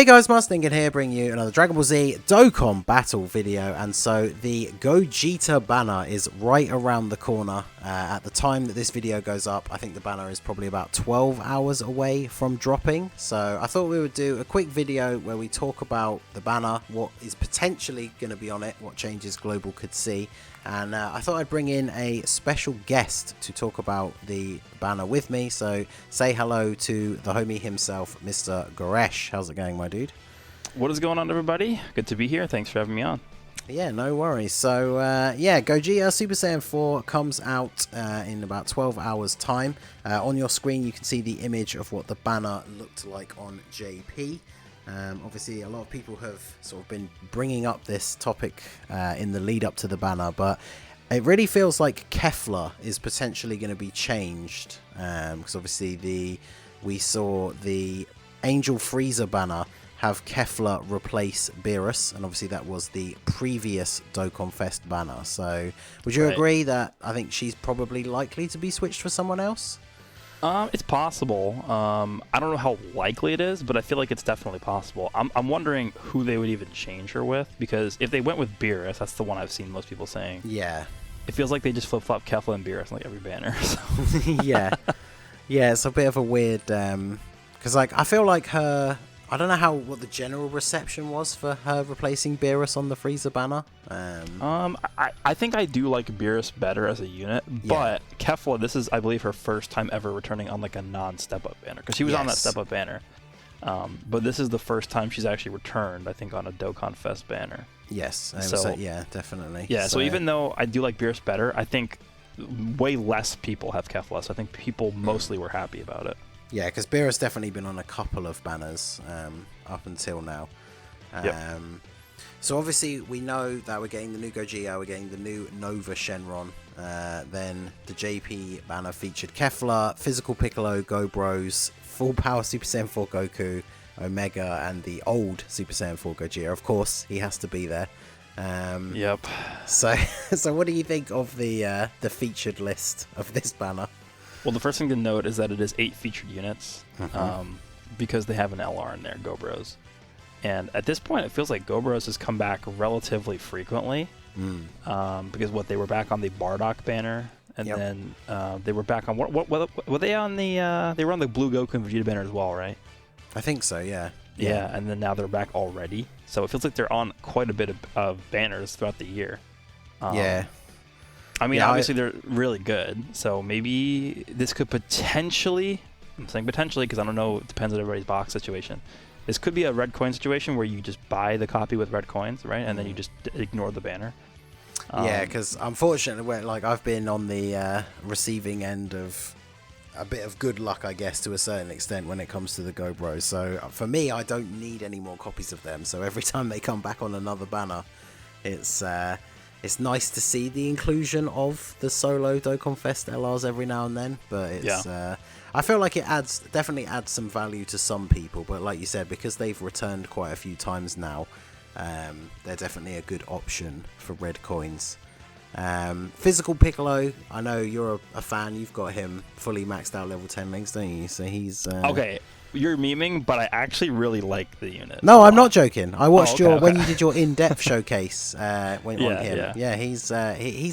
Hey guys, Mustang here, bringing you another Dragon Ball Z DokkanBattle video. And so the Gogeta banner is right around the corner. At the time that this video goes up, I think the banner is probably about 12 hours away from dropping. So I thought we would do a quick video where we talk about the banner, what is potentially going to be on it, what changes Global could see. And I thought I'd bring in a special guest to talk about the banner with me. So say hello to the homie himself, Mr. Goresh. How's it going, my dude? What is going on, everybody? Good to be here. Thanks for having me on. Yeah, no worries. So yeah, Gogeta Super Saiyan 4 comes out in about 12 hours time. On your screen you can see the image of what the banner looked like on JP. Obviously a lot of people have sort of been bringing up this topic in the lead up to the banner, but it really feels like Kefla is potentially going to be changed, because obviously we saw the Angel Frieza banner have Kefla replace Beerus, and obviously that was the previous Dokkan Fest banner. So would you agree that I think she's probably likely to be switched for someone else? It's possible. I don't know how likely it is, but I feel like it's definitely possible. I'm wondering who they would even change her with, because if they went with Beerus, that's the one I've seen most people saying. Yeah. It feels like they just flip-flop Kefla and Beerus in like every banner. So. Yeah. Yeah, it's a bit of a weird... because like, I feel like her... I don't know what the general reception was for her replacing Beerus on the Frieza banner. I think I do like Beerus better as a unit, but Kefla, this is, I believe, her first time ever returning on like a non-step-up banner, because she was on that step-up banner. But this is the first time she's actually returned, I think, on a Dokkan Fest banner. Yes, yeah, definitely. Yeah, so even though I do like Beerus better, I think way less people have Kefla, so I think people mostly were happy about it. Yeah, because Beerus definitely been on a couple of banners up until now. So obviously we know that we're getting the new Gogeta, we're getting the new Nova Shenron. Then the JP banner featured Kefla, Physical Piccolo, Go Bros, Full Power Super Saiyan 4 Goku, Omega, and the old Super Saiyan 4 Gogeta. Of course, he has to be there. Yep. So what do you think of the featured list of this banner? Well, the first thing to note is that it is 8 featured units, because they have an LR in there, Go Bros. And at this point, it feels like Go Bros has come back relatively frequently, because they were back on the Bardock banner, and then they were back on what were they on the? They were on the Blue Goku and Vegeta banner as well, right? I think so. Yeah. Yeah, and then now they're back already, so it feels like they're on quite a bit of banners throughout the year. Yeah. I mean, obviously they're really good, so maybe this could potentially, I'm saying potentially because I don't know, it depends on everybody's box situation. This could be a red coin situation where you just buy the copy with red coins, right? And then you just ignore the banner. Yeah, because unfortunately, I've been on the receiving end of a bit of good luck, I guess, to a certain extent when it comes to the Go Bros. So for me, I don't need any more copies of them. So every time they come back on another banner, it's nice to see the inclusion of the solo Dokkan Fest LRs every now and then, but it's I feel like it definitely adds some value to some people, but like you said, because they've returned quite a few times now, they're definitely a good option for red coins. Physical Piccolo, I know you're a fan, you've got him fully maxed out level 10 links, don't you? So he's okay. You're memeing, but I actually really like the unit. No, I'm not joking. I watched when you did your in-depth showcase on him. Yeah, he's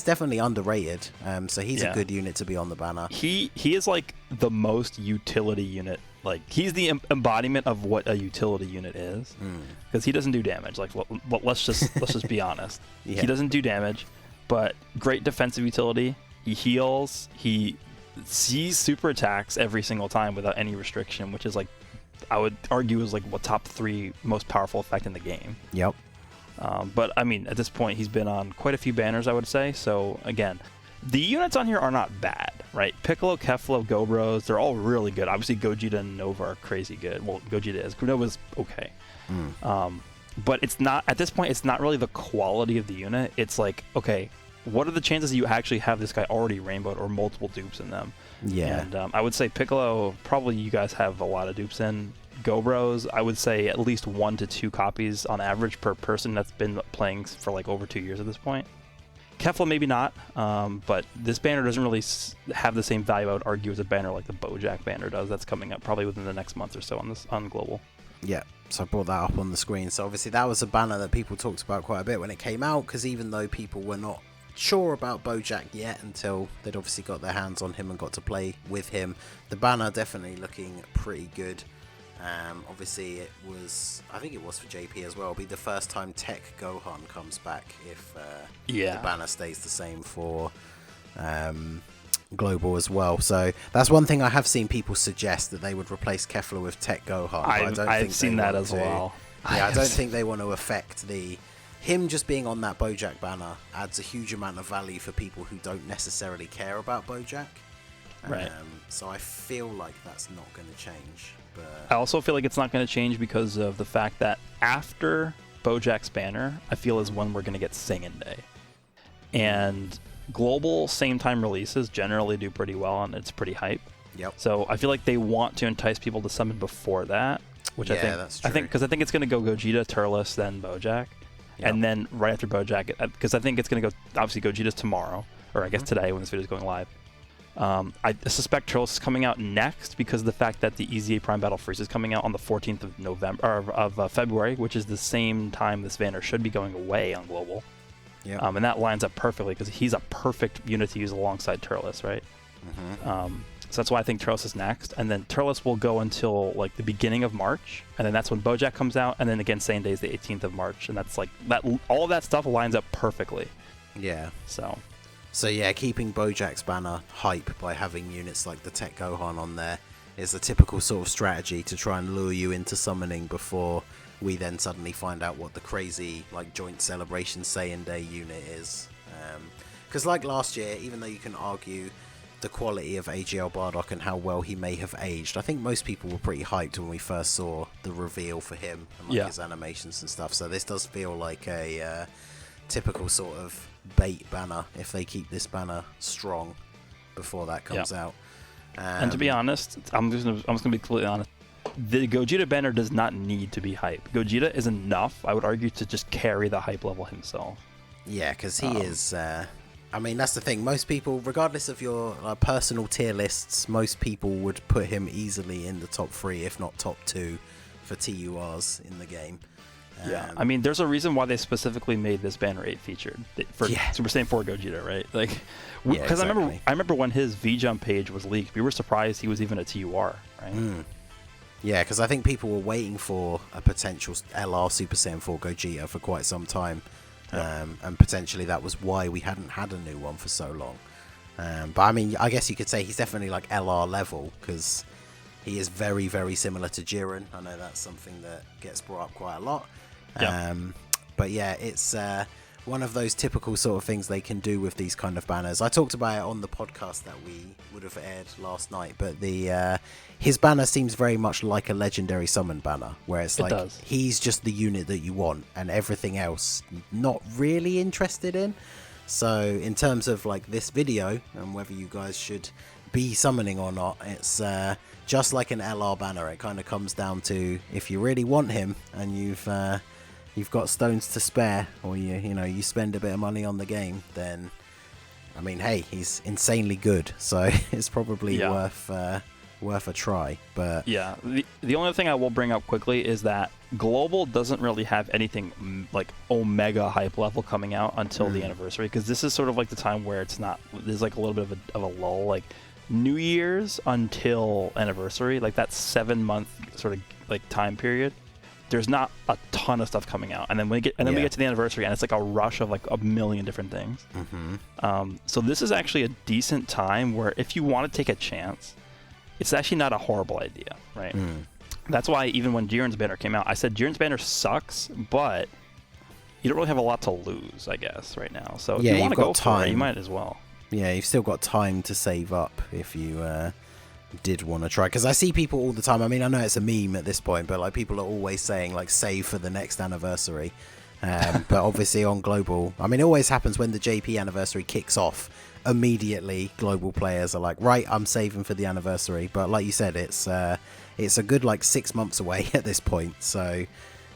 definitely underrated. So he's a good unit to be on the banner. He is like the most utility unit. Like he's the embodiment of what a utility unit is, because he doesn't do damage. Like, let's just be honest. Yeah. He doesn't do damage, but great defensive utility. He heals. He sees super attacks every single time without any restriction, which is like, I would argue, is like what top 3 most powerful effect in the game. Yep. But I mean, at this point, he's been on quite a few banners, I would say. So again, the units on here are not bad, right? Piccolo, Kefla, Go Bros, they're all really good. Obviously, Gogeta and Nova are crazy good. Well, Gogeta is. Nova's okay. But it's not, at this point, it's not really the quality of the unit. It's like, okay, what are the chances that you actually have this guy already rainbowed or multiple dupes in them? Yeah. And I would say Piccolo, probably you guys have a lot of dupes in. Go Bros, I would say at least 1 to 2 copies on average per person that's been playing for like over 2 years at this point. Kefla, maybe not, but this banner doesn't really have the same value, I would argue, as a banner like the Bojack banner does. That's coming up probably within the next month or so on Global. Yeah. So I brought that up on the screen. So obviously that was a banner that people talked about quite a bit when it came out, because even though people were not sure about Bojack yet until they'd obviously got their hands on him and got to play with him, the banner definitely looking pretty good. Obviously I think it was for JP as well, it'll be the first time Tech Gohan comes back if the banner stays the same for Global as well. So that's one thing I have seen people suggest, that they would replace Kefla with Tech Gohan. I've seen that as well. Yeah, I don't think they want to affect him just being on that Bojack banner adds a huge amount of value for people who don't necessarily care about Bojack. Right. So I feel like that's not going to change. But I also feel like it's not going to change because of the fact that after Bojack's banner, I feel is when we're going to get Singin' Day. And global same time releases generally do pretty well, and it's pretty hype. Yep. So I feel like they want to entice people to summon before that, which that's true. I think it's going to go Gogeta, Turles, then Bojack. Yep. And then right after Bojack, because I think it's going to go, obviously Gogeta's tomorrow, or I guess today when this video is going live. I suspect Turles is coming out next because of the fact that the EZA Prime Battle Freeze is coming out on the 14th of February, which is the same time this banner should be going away on Global. Yep. And that lines up perfectly because he's a perfect unit to use alongside Turles, right? So that's why I think Turles is next, and then Turles will go until like the beginning of March, and then that's when Bojack comes out, and then again Saiyan Day is the 18th of March, and that's like that. All of that stuff lines up perfectly. Yeah. So yeah, keeping Bojack's banner hype by having units like the Tech Gohan on there is a typical sort of strategy to try and lure you into summoning before we then suddenly find out what the crazy like joint celebration Saiyan Day unit is. Because like last year, even though you can argue the quality of AGL Bardock and how well he may have aged, I think most people were pretty hyped when we first saw the reveal for him and like his animations and stuff. So this does feel like a typical sort of bait banner if they keep this banner strong before that comes out. And to be honest, I'm just gonna be completely honest. The Gogeta banner does not need to be hype. Gogeta is enough, I would argue, to just carry the hype level himself. Yeah, because he is. I mean, that's the thing. Most people, regardless of your personal tier lists, most people would put him easily in the top 3, if not top 2, for TURs in the game. Yeah, I mean, there's a reason why they specifically made this banner 8 featured for Super Saiyan 4 Gogeta, right? Like, because I remember when his V-Jump page was leaked, we were surprised he was even a TUR, right? Yeah, because I think people were waiting for a potential LR Super Saiyan 4 Gogeta for quite some time. And potentially that was why we hadn't had a new one for so long. But I mean, I guess you could say he's definitely like LR level, because he is very, very similar to Jiren. I know that's something that gets brought up quite a lot. But yeah, it's one of those typical sort of things they can do with these kind of banners. I talked about it on the podcast that we would have aired last night, but his banner seems very much like a legendary summon banner, where it's like he's just the unit that you want and everything else not really interested in. So in terms of like this video and whether you guys should be summoning or not, it's just like an LR banner. It kind of comes down to if you really want him and you've got stones to spare, or you spend a bit of money on the game, then I mean, hey, he's insanely good, so it's probably worth a try. But yeah, the only thing I will bring up quickly is that Global doesn't really have anything like Omega hype level coming out until the anniversary, because this is sort of like the time where there's like a little bit of a lull, like New Year's until anniversary, like that 7-month sort of like time period. There's not a ton of stuff coming out, and then we get to the anniversary, and it's like a rush of like a million different things. So this is actually a decent time where if you want to take a chance, it's actually not a horrible idea, right? That's why even when Jiren's banner came out, I said Jiren's banner sucks, but you don't really have a lot to lose, I guess, right now. So if you want to go for it, you might as well. Yeah, you've still got time to save up if you did want to try, because I see people all the time. I mean, I know it's a meme at this point, but like people are always saying like save for the next anniversary. But obviously on Global, I mean, it always happens when the JP anniversary kicks off. Immediately, Global players are like, right, I'm saving for the anniversary. But like you said, it's a good like 6 months away at this point. So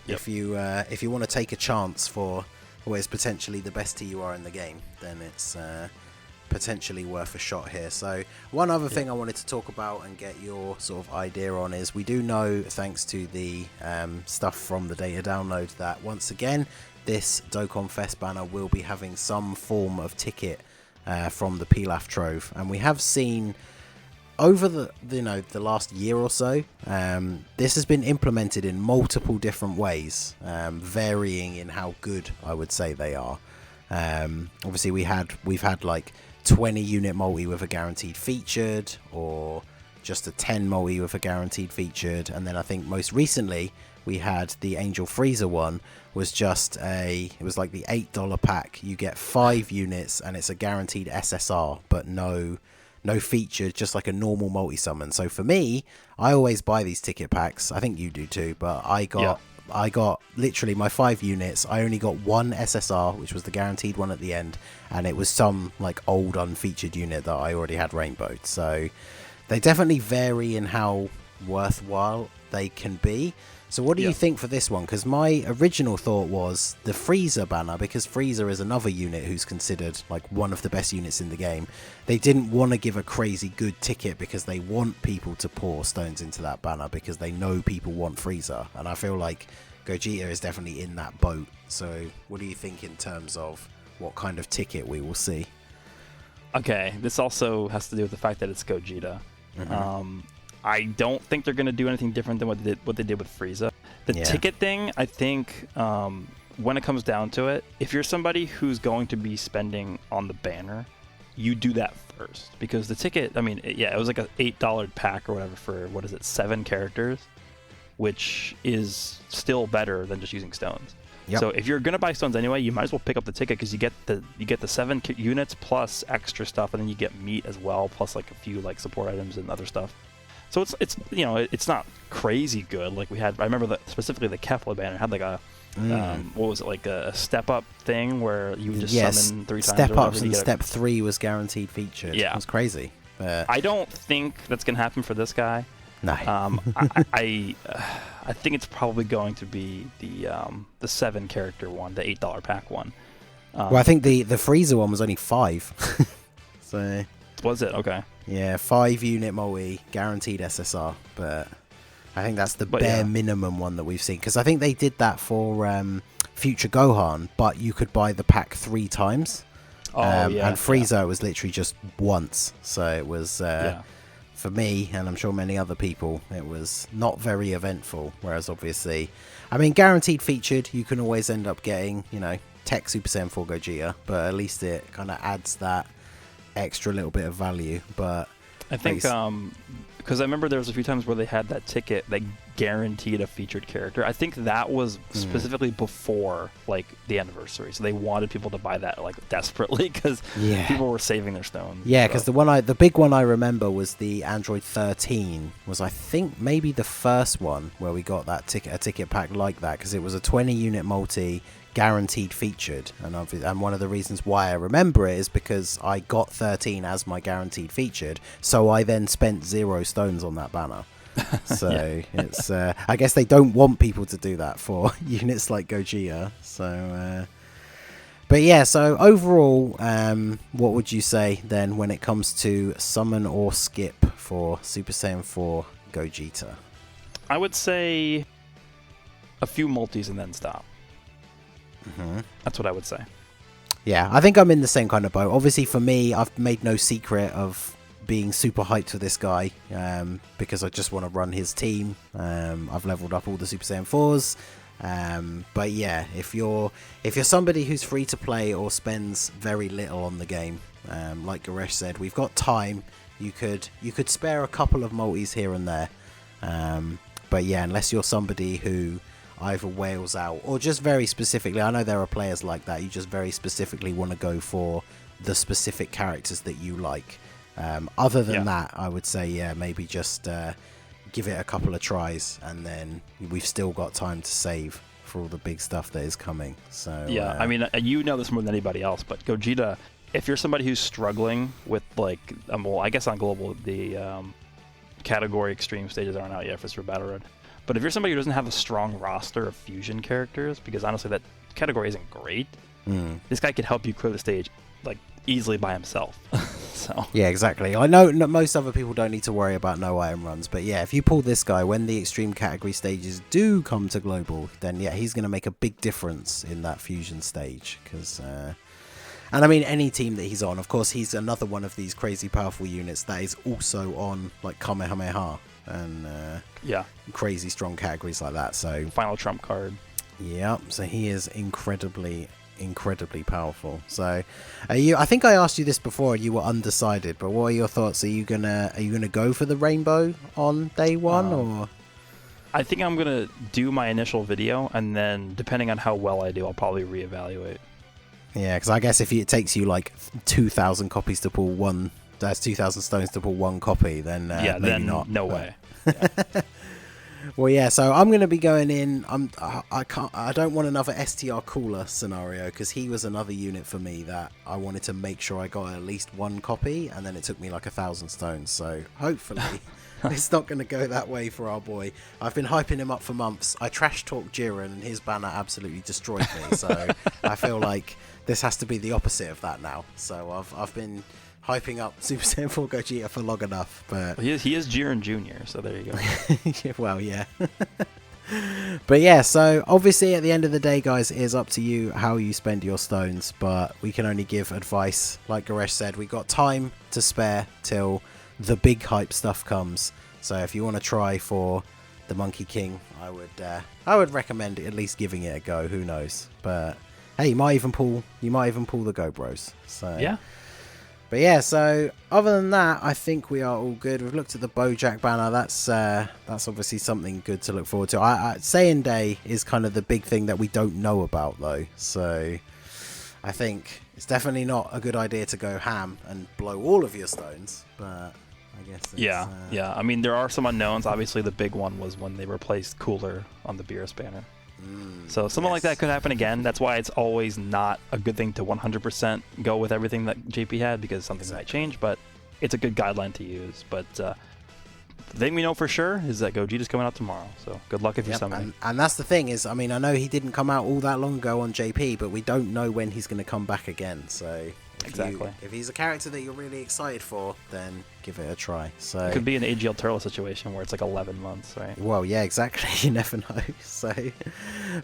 if you want to take a chance for what is potentially the best TUR in the game, then it's potentially worth a shot here. So one other thing I wanted to talk about and get your sort of idea on is we do know, thanks to the stuff from the data download, that once again this Dokkan Fest banner will be having some form of ticket from the Pilaf Trove, and we have seen over the last year or so, this has been implemented in multiple different ways, varying in how good I would say they are. Obviously we've had like 20 unit multi with a guaranteed featured, or just a 10 multi with a guaranteed featured, and then I think most recently we had the Angel Freezer one, it was like the $8 pack. You get 5 units and it's a guaranteed SSR, but no featured, just like a normal multi-summon. So for me, I always buy these ticket packs. I think you do too, but I got literally my 5 units. I only got 1 SSR, which was the guaranteed one at the end, and it was some like old unfeatured unit that I already had rainbowed. So they definitely vary in how worthwhile they can be. So what do you think for this one? Because my original thought was the Freezer banner, because Freezer is another unit who's considered like one of the best units in the game. They didn't want to give a crazy good ticket because they want people to pour stones into that banner because they know people want Freezer. And I feel like Gogeta is definitely in that boat. So what do you think in terms of what kind of ticket we will see? Okay, this also has to do with the fact that it's Gogeta. I don't think they're going to do anything different than what they did with Frieza. The ticket thing, I think, when it comes down to it, if you're somebody who's going to be spending on the banner, you do that first. Because the ticket, I mean, it was like an $8 pack or whatever for, 7 characters, which is still better than just using stones. Yep. So if you're going to buy stones anyway, you might as well pick up the ticket because you get the 7 units plus extra stuff, and then you get meat as well, plus like a few like support items and other stuff. So it's not crazy good. Like I remember that specifically the Kefla banner had like a what was it, like a step up thing where you would just summon 3 times. Step ups and step 3 was guaranteed featured. Yeah, it was crazy. I don't think that's gonna happen for this guy. No. I think it's probably going to be the 7 character one, the $8 pack one. Well, I think the Freezer one was only 5. So. Was it? Okay. Yeah, 5 unit multi, guaranteed SSR, but I think that's the bare minimum one that we've seen. Because I think they did that for Future Gohan, but you could buy the pack 3 times. And Frieza was literally just once. So it was, for me, and I'm sure many other people, it was not very eventful. Whereas obviously, I mean, guaranteed featured, you can always end up getting, Tech Super Saiyan 4 Gogeta, but at least it kind of adds that extra little bit of value. But I think because I remember there was a few times where they had that ticket that guaranteed a featured character. I think that was specifically before like the anniversary, so they wanted people to buy that like desperately because people were saving their stones. Yeah, because the big one I remember was the Android 13. Was I think maybe the first one where we got that ticket pack like that, because it was a 20 unit multi. Guaranteed featured, and one of the reasons why I remember it is because I got 13 as my guaranteed featured, so I then spent 0 stones on that banner. So it's I guess they don't want people to do that for units like Gogeta. So but yeah, so overall, what would you say then when it comes to summon or skip for Super Saiyan 4 Gogeta? I would say a few multis and then stop. That's what I would say. Yeah, I think I'm in the same kind of boat. Obviously, for me, I've made no secret of being super hyped for this guy because I just want to run his team. I've leveled up all the Super Saiyan 4s. But yeah, if you're somebody who's free to play or spends very little on the game, like Goresh said, we've got time. You could spare a couple of multis here and there. But yeah, unless you're somebody who either whales out or just very specifically, I know there are players like that, you just very specifically want to go for the specific characters that you like. Other than that, I would say maybe just give it a couple of tries, and then we've still got time to save for all the big stuff that is coming. So I mean, you know this more than anybody else, but Gogeta, if you're somebody who's struggling with like well, I guess on global the category extreme stages aren't out yet for Super Battle Road. But if you're somebody who doesn't have a strong roster of fusion characters, because honestly that category isn't great, this guy could help you clear the stage like easily by himself. So yeah, exactly. I know most other people don't need to worry about no item runs, but yeah, if you pull this guy when the extreme category stages do come to global, then yeah, he's going to make a big difference in that fusion stage. Because, and I mean, any team that he's on, of course, he's another one of these crazy powerful units that is also on like Kamehameha and yeah, crazy strong categories like that. So final trump card. Yeah, so he is incredibly powerful. So I think I asked you this before and you were undecided, but what are your thoughts? Are you gonna go for the rainbow on day one, or? I think I'm gonna do my initial video, and then depending on how well I do, I'll probably reevaluate. Yeah, because I guess if it takes you like 2,000 copies to pull one, that's 2,000 stones to pull one copy, then yeah, maybe then not. No way. Yeah. Well, yeah, so I'm going to be going in. I don't want another STR cooler scenario, because he was another unit for me that I wanted to make sure I got at least one copy, and then it took me like 1,000 stones. So hopefully it's not going to go that way for our boy. I've been hyping him up for months. I trash talked Jiren, and his banner absolutely destroyed me. So I feel like this has to be the opposite of that now. So I've been hyping up Super Saiyan 4 Gogeta for long enough, but he is Jiren Jr., so there you go. Well, yeah. But yeah, so obviously at the end of the day, guys, it is up to you how you spend your stones, but we can only give advice. Like Goresh said, we got time to spare till the big hype stuff comes. So if you want to try for the Monkey King, I would recommend at least giving it a go. Who knows? But hey, you might even pull the Go Bros. So yeah. But yeah, so other than that, I think we are all good. We've looked at the Bojack banner. That's obviously something good to look forward to. Saiyan Day is kind of the big thing that we don't know about, though. So I think it's definitely not a good idea to go ham and blow all of your stones. But I guess it's, yeah. I mean, there are some unknowns. Obviously, the big one was when they replaced Cooler on the Beerus banner. So something like that could happen again. That's why it's always not a good thing to 100% go with everything that JP had, because something might change, but it's a good guideline to use. But the thing we know for sure is that Gogeta's coming out tomorrow, so good luck if you're summoning. And that's the thing is, I mean, I know he didn't come out all that long ago on JP, but we don't know when he's going to come back again. So if he's a character that you're really excited for, then give it a try. So it could be an AGL Turtle situation where it's like 11 months, right? Well, yeah, exactly. You never know. So,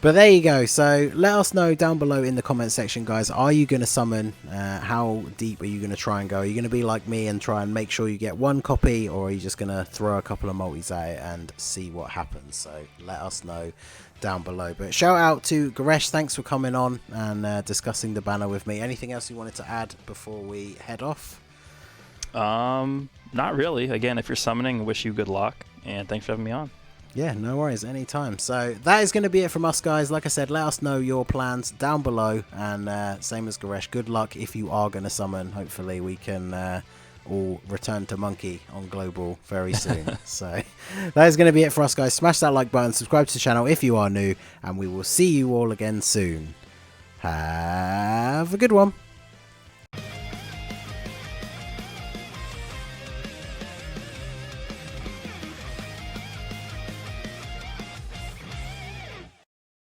but there you go. So let us know down below in the comment section, guys. Are you going to summon? How deep are you going to try and go? Are you going to be like me and try and make sure you get one copy, or are you just going to throw a couple of multis at it and see what happens? So let us know down below. But shout out to Goresh. Thanks for coming on and discussing the banner with me. Anything else you wanted to add before we head off? Not really. Again, if you're summoning, wish you good luck, and thanks for having me on. Yeah, no worries, anytime. So that is going to be it from us, guys. Like I said, let us know your plans down below, and same as Goresh, good luck if you are going to summon. Hopefully we can all return to Monkey on Global very soon. So that is going to be it for us, guys. Smash that like button, subscribe to the channel if you are new, and we will see you all again soon. Have a good one.